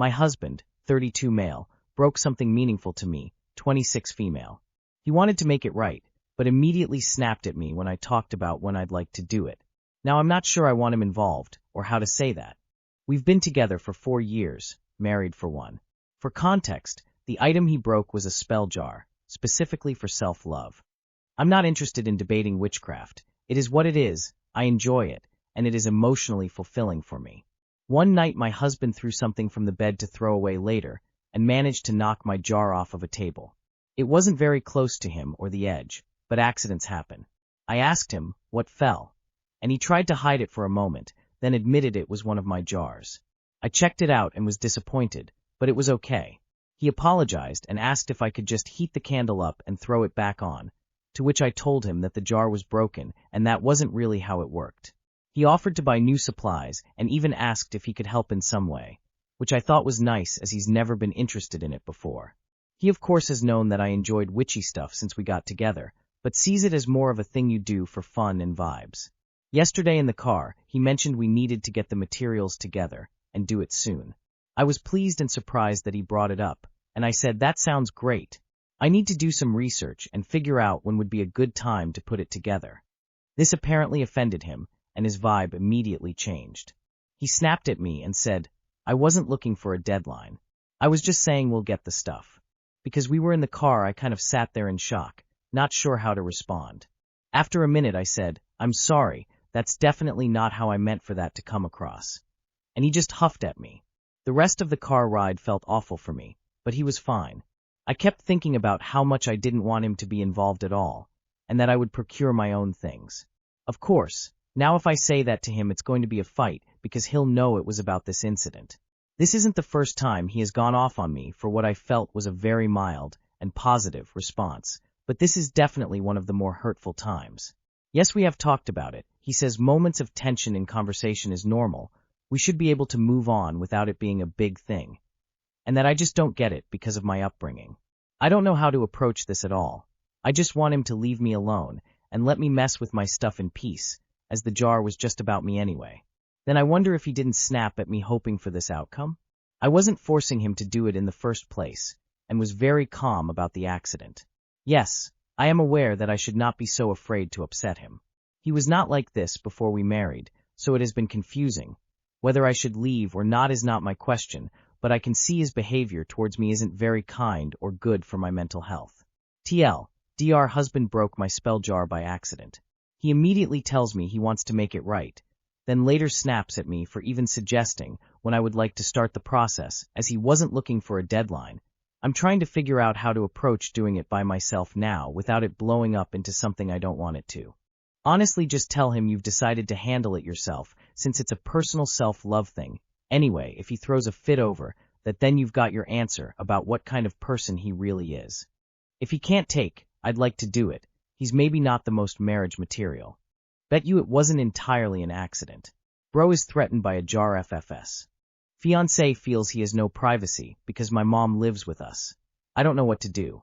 My husband, 32 male, broke something meaningful to me, 26 female. He wanted to make it right, but immediately snapped at me when I talked about when I'd like to do it. Now I'm not sure I want him involved, or how to say that. We've been together for 4 years, married for 1. For context, the item he broke was a spell jar, specifically for self-love. I'm not interested in debating witchcraft. It is what it is, I enjoy it, and it is emotionally fulfilling for me. One night my husband threw something from the bed to throw away later, and managed to knock my jar off of a table. It wasn't very close to him or the edge, but accidents happen. I asked him what fell, and he tried to hide it for a moment, then admitted it was one of my jars. I checked it out and was disappointed, but it was okay. He apologized and asked if I could just heat the candle up and throw it back on, to which I told him that the jar was broken and that wasn't really how it worked. He offered to buy new supplies and even asked if he could help in some way, which I thought was nice as he's never been interested in it before. He of course has known that I enjoyed witchy stuff since we got together, but sees it as more of a thing you do for fun and vibes. Yesterday in the car, he mentioned we needed to get the materials together and do it soon. I was pleased and surprised that he brought it up, and I said that sounds great. I need to do some research and figure out when would be a good time to put it together. This apparently offended him, and his vibe immediately changed. He snapped at me and said, I wasn't looking for a deadline. I was just saying we'll get the stuff. Because we were in the car, I kind of sat there in shock, not sure how to respond. After a minute I said, I'm sorry, that's definitely not how I meant for that to come across. And he just huffed at me. The rest of the car ride felt awful for me, but he was fine. I kept thinking about how much I didn't want him to be involved at all, and that I would procure my own things. Of course, now if I say that to him it's going to be a fight because he'll know it was about this incident. This isn't the first time he has gone off on me for what I felt was a very mild and positive response, but this is definitely one of the more hurtful times. Yes, we have talked about it. He says moments of tension in conversation is normal. We should be able to move on without it being a big thing. And that I just don't get it because of my upbringing. I don't know how to approach this at all. I just want him to leave me alone and let me mess with my stuff in peace, as the jar was just about me anyway. Then I wonder if he didn't snap at me hoping for this outcome? I wasn't forcing him to do it in the first place, and was very calm about the accident. Yes, I am aware that I should not be so afraid to upset him. He was not like this before we married, so it has been confusing. Whether I should leave or not is not my question, but I can see his behavior towards me isn't very kind or good for my mental health. Dr. Husband broke my spell jar by accident. He immediately tells me he wants to make it right, then later snaps at me for even suggesting when I would like to start the process, as he wasn't looking for a deadline. I'm trying to figure out how to approach doing it by myself now without it blowing up into something I don't want it to. Honestly, just tell him you've decided to handle it yourself, since it's a personal self-love thing. Anyway, if he throws a fit over that, then you've got your answer about what kind of person he really is. If he can't take, I'd like to do it. He's maybe not the most marriage material. Bet you it wasn't entirely an accident. Bro is threatened by a jar FFS. Fiancé feels he has no privacy because my mom lives with us. I don't know what to do.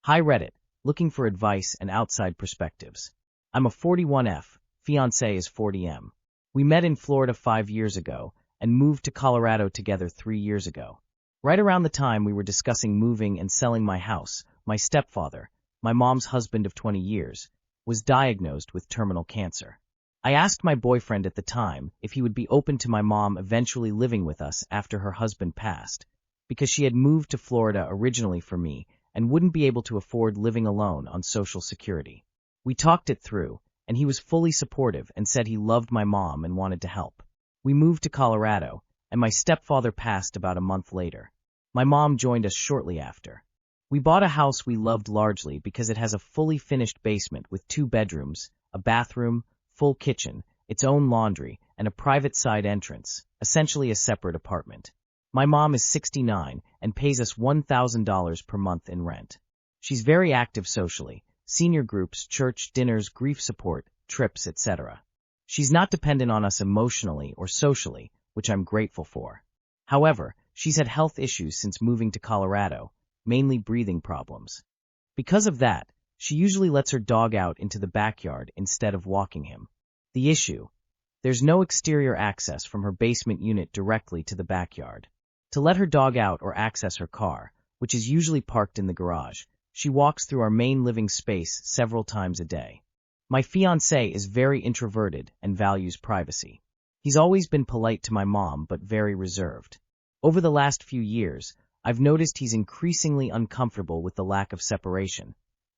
Hi Reddit, looking for advice and outside perspectives. I'm a 41F, fiancé is 40M. We met in Florida 5 years ago and moved to Colorado together 3 years ago. Right around the time we were discussing moving and selling my house, my stepfather, my mom's husband of 20 years, was diagnosed with terminal cancer. I asked my boyfriend at the time if he would be open to my mom eventually living with us after her husband passed, because she had moved to Florida originally for me and wouldn't be able to afford living alone on Social Security. We talked it through, and he was fully supportive and said he loved my mom and wanted to help. We moved to Colorado, and my stepfather passed about a month later. My mom joined us shortly after. We bought a house we loved largely because it has a fully finished basement with 2 bedrooms, a bathroom, full kitchen, its own laundry, and a private side entrance, essentially a separate apartment. My mom is 69 and pays us $1,000 per month in rent. She's very active socially, senior groups, church, dinners, grief support, trips, etc. She's not dependent on us emotionally or socially, which I'm grateful for. However, she's had health issues since moving to Colorado, mainly breathing problems. Because of that, she usually lets her dog out into the backyard instead of walking him. The issue: there's no exterior access from her basement unit directly to the backyard. To let her dog out or access her car, which is usually parked in the garage, she walks through our main living space several times a day. My fiancé is very introverted and values privacy. He's always been polite to my mom but very reserved. Over the last few years, I've noticed he's increasingly uncomfortable with the lack of separation,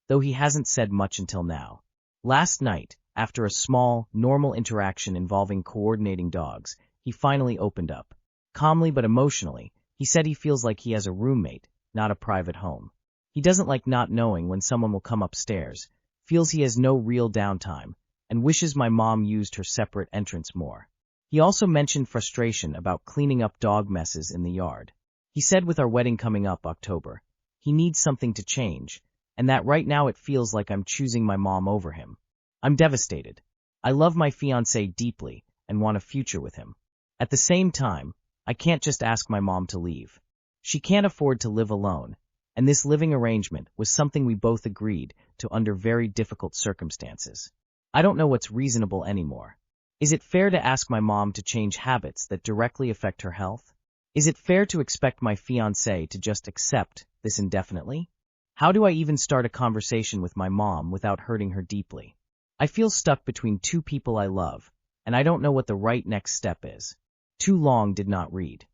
though he hasn't said much until now. Last night, after a small, normal interaction involving coordinating dogs, he finally opened up. Calmly but emotionally, he said he feels like he has a roommate, not a private home. He doesn't like not knowing when someone will come upstairs, feels he has no real downtime, and wishes my mom used her separate entrance more. He also mentioned frustration about cleaning up dog messes in the yard. He said with our wedding coming up October, he needs something to change, and that right now it feels like I'm choosing my mom over him. I'm devastated. I love my fiancé deeply and want a future with him. At the same time, I can't just ask my mom to leave. She can't afford to live alone, and this living arrangement was something we both agreed to under very difficult circumstances. I don't know what's reasonable anymore. Is it fair to ask my mom to change habits that directly affect her health? Is it fair to expect my fiancé to just accept this indefinitely? How do I even start a conversation with my mom without hurting her deeply? I feel stuck between two people I love, and I don't know what the right next step is. Too long did not read.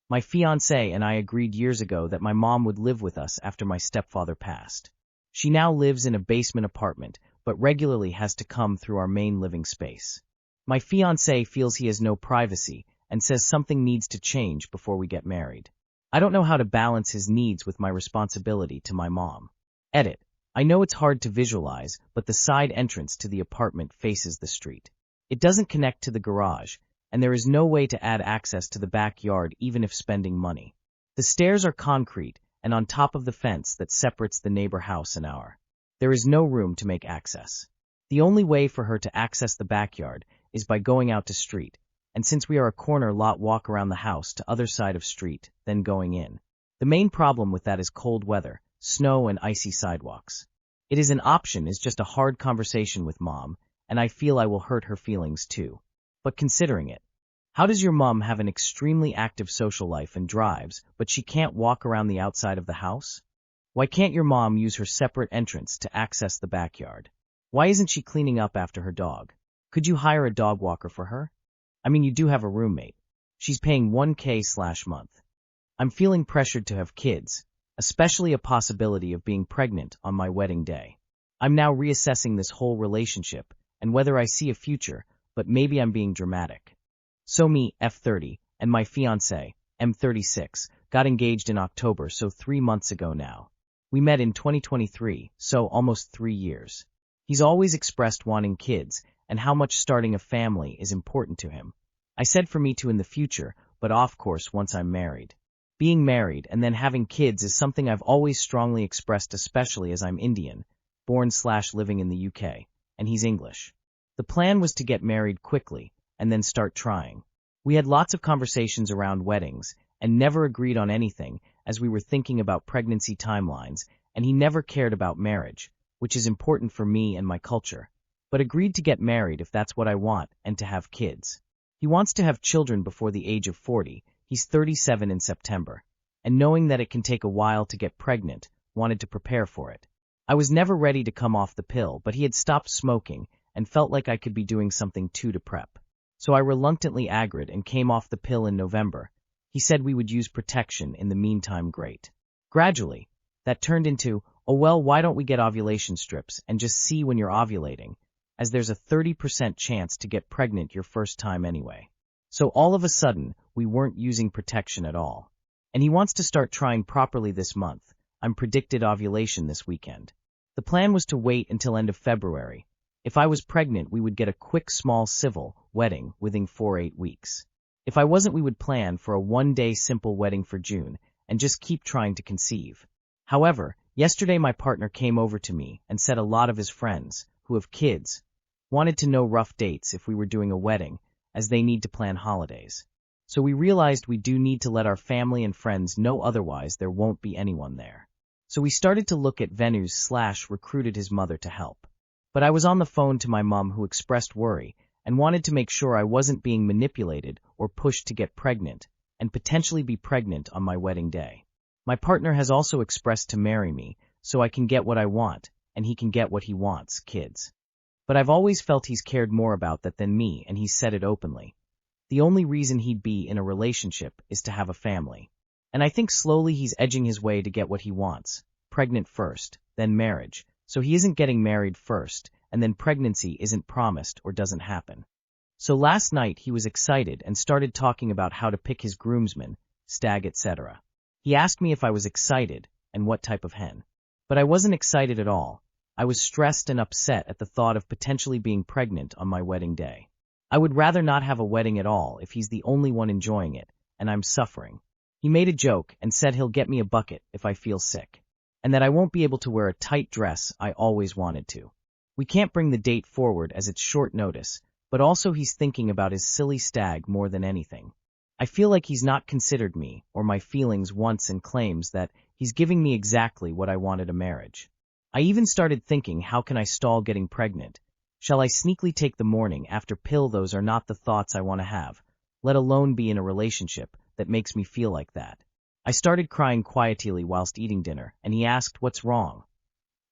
My fiancé and I agreed years ago that my mom would live with us after my stepfather passed. She now lives in a basement apartment, but regularly has to come through our main living space. My fiancé feels he has no privacy and says something needs to change before we get married. I don't know how to balance his needs with my responsibility to my mom. Edit. I know it's hard to visualize, but the side entrance to the apartment faces the street. It doesn't connect to the garage, and there is no way to add access to the backyard even if spending money. The stairs are concrete and on top of the fence that separates the neighbor house and our. There is no room to make access. The only way for her to access the backyard is by going out to street, and since we are a corner lot, walk around the house to other side of street, then going in. The main problem with that is cold weather, snow and icy sidewalks. It is an option is just a hard conversation with mom, and I feel I will hurt her feelings too. But considering it, how does your mom have an extremely active social life and drives, but she can't walk around the outside of the house? Why can't your mom use her separate entrance to access the backyard? Why isn't she cleaning up after her dog? Could you hire a dog walker for her? I mean, you do have a roommate. She's paying $1,000/month. I'm feeling pressured to have kids, especially a possibility of being pregnant on my wedding day. I'm now reassessing this whole relationship and whether I see a future, but maybe I'm being dramatic. So me, F30, and my fiancé, M36, got engaged in October, so 3 months ago now. We met in 2023, so almost 3 years. He's always expressed wanting kids and how much starting a family is important to him. I said for me to in the future, but of course once I'm married. Being married and then having kids is something I've always strongly expressed, especially as I'm Indian, born/living in the UK, and he's English. The plan was to get married quickly and then start trying. We had lots of conversations around weddings and never agreed on anything as we were thinking about pregnancy timelines, and he never cared about marriage, which is important for me and my culture, but agreed to get married if that's what I want and to have kids. He wants to have children before the age of 40, he's 37 in September, and knowing that it can take a while to get pregnant, wanted to prepare for it. I was never ready to come off the pill, but he had stopped smoking and felt like I could be doing something too to prep. So I reluctantly agreed and came off the pill in November. He said we would use protection in the meantime. Great. Gradually, that turned into, oh well, why don't we get ovulation strips and just see when you're ovulating, as there's a 30% chance to get pregnant your first time anyway. So all of a sudden, we weren't using protection at all. And he wants to start trying properly this month. I'm predicted ovulation this weekend. The plan was to wait until end of February. If I was pregnant, we would get a quick small civil wedding within 4-8 weeks. If I wasn't, we would plan for a 1-day simple wedding for June and just keep trying to conceive. However, yesterday my partner came over to me and said a lot of his friends, who have kids, wanted to know rough dates if we were doing a wedding, as they need to plan holidays. So we realized we do need to let our family and friends know, otherwise there won't be anyone there. So we started to look at venues/recruited his mother to help. But I was on the phone to my mom, who expressed worry and wanted to make sure I wasn't being manipulated or pushed to get pregnant, and potentially be pregnant on my wedding day. My partner has also expressed to marry me, so I can get what I want, and he can get what he wants, kids. But I've always felt he's cared more about that than me, and he's said it openly. The only reason he'd be in a relationship is to have a family. And I think slowly he's edging his way to get what he wants, pregnant first, then marriage, so he isn't getting married first, and then pregnancy isn't promised or doesn't happen. So last night he was excited and started talking about how to pick his groomsmen, stag, etc. He asked me if I was excited, and what type of hen. But I wasn't excited at all. I was stressed and upset at the thought of potentially being pregnant on my wedding day. I would rather not have a wedding at all if he's the only one enjoying it, and I'm suffering. He made a joke and said he'll get me a bucket if I feel sick, and that I won't be able to wear a tight dress I always wanted to. We can't bring the date forward as it's short notice, but also he's thinking about his silly stag more than anything. I feel like he's not considered me or my feelings once and claims that he's giving me exactly what I wanted, a marriage. I even started thinking, how can I stall getting pregnant? Shall I sneakily take the morning after pill? Those are not the thoughts I want to have, let alone be in a relationship that makes me feel like that. I started crying quietly whilst eating dinner, and he asked, "What's wrong?"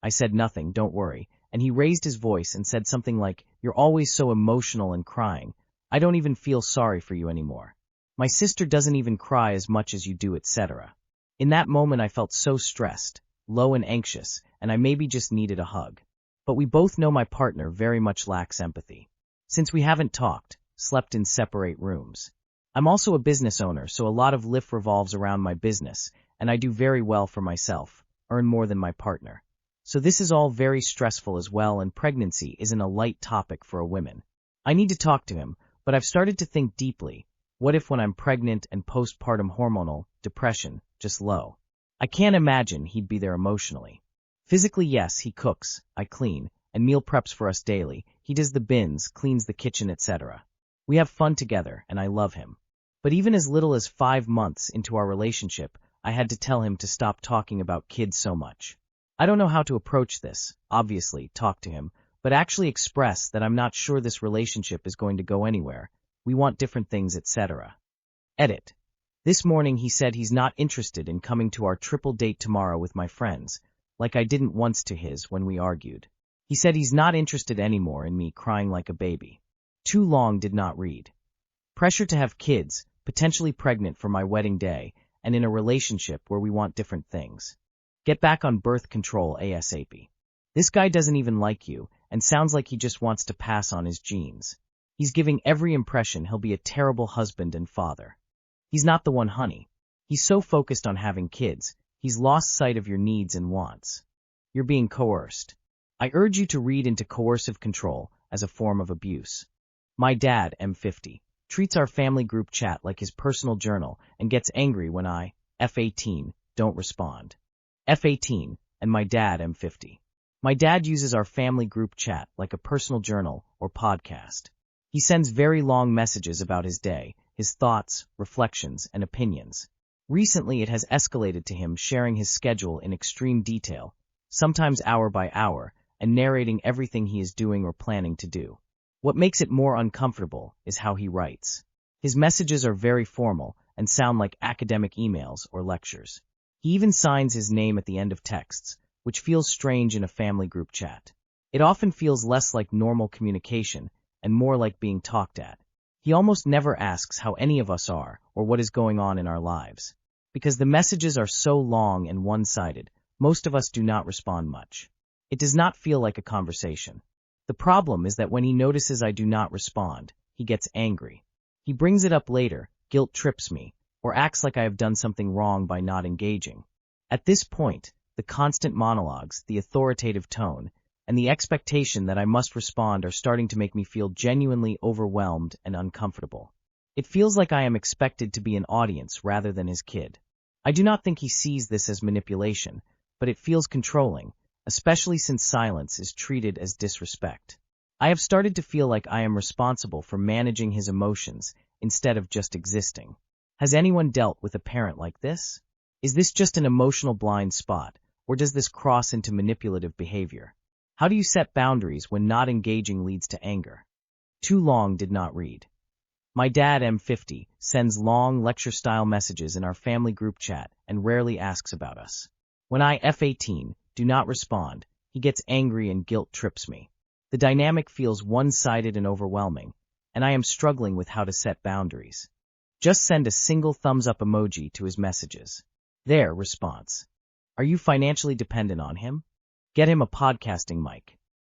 I said, "Nothing, don't worry," and he raised his voice and said something like, "You're always so emotional and crying. I don't even feel sorry for you anymore. My sister doesn't even cry as much as you do," etc. In that moment I felt so stressed, low and anxious, and I maybe just needed a hug. But we both know my partner very much lacks empathy. Since we haven't talked, slept in separate rooms. I'm also a business owner, so a lot of life revolves around my business, and I do very well for myself, earn more than my partner. So this is all very stressful as well, and pregnancy isn't a light topic for a woman. I need to talk to him, but I've started to think deeply. What if when I'm pregnant and postpartum hormonal, depression, just low? I can't imagine he'd be there emotionally. Physically, yes, he cooks, I clean, and meal preps for us daily. He does the bins, cleans the kitchen, etc. We have fun together, and I love him. But even as little as 5 months into our relationship, I had to tell him to stop talking about kids so much. I don't know how to approach this, obviously, talk to him, but actually express that I'm not sure this relationship is going to go anywhere. We want different things, etc. Edit. This morning he said he's not interested in coming to our triple date tomorrow with my friends, like I didn't once to his when we argued. He said he's not interested anymore in me crying like a baby. Too long did not read. Pressure to have kids, potentially pregnant for my wedding day, and in a relationship where we want different things. Get back on birth control ASAP. This guy doesn't even like you, and sounds like he just wants to pass on his genes. He's giving every impression he'll be a terrible husband and father. He's not the one, honey. He's so focused on having kids, he's lost sight of your needs and wants. You're being coerced. I urge you to read into coercive control as a form of abuse. My dad, M50, treats our family group chat like his personal journal and gets angry when I, F18, don't respond. F18, and my dad, M50. My dad uses our family group chat like a personal journal or podcast. He sends very long messages about his day, his thoughts, reflections, and opinions. Recently it has escalated to him sharing his schedule in extreme detail, sometimes hour by hour, and narrating everything he is doing or planning to do. What makes it more uncomfortable is how he writes. His messages are very formal and sound like academic emails or lectures. He even signs his name at the end of texts, which feels strange in a family group chat. It often feels less like normal communication and more like being talked at. He almost never asks how any of us are or what is going on in our lives. Because the messages are so long and one-sided, most of us do not respond much. It does not feel like a conversation. The problem is that when he notices I do not respond, he gets angry. He brings it up later, guilt trips me, or acts like I have done something wrong by not engaging. At this point, the constant monologues, the authoritative tone, and the expectation that I must respond are starting to make me feel genuinely overwhelmed and uncomfortable. It feels like I am expected to be an audience rather than his kid. I do not think he sees this as manipulation, but it feels controlling, especially since silence is treated as disrespect. I have started to feel like I am responsible for managing his emotions instead of just existing. Has anyone dealt with a parent like this? Is this just an emotional blind spot, or does this cross into manipulative behavior? How do you set boundaries when not engaging leads to anger? Too long did not read. My dad, M50, sends long lecture-style messages in our family group chat and rarely asks about us. When I, F18, do not respond, he gets angry and guilt trips me. The dynamic feels one-sided and overwhelming, and I am struggling with how to set boundaries. Just send a single thumbs-up emoji to his messages. There, response. Are you financially dependent on him? Get him a podcasting mic.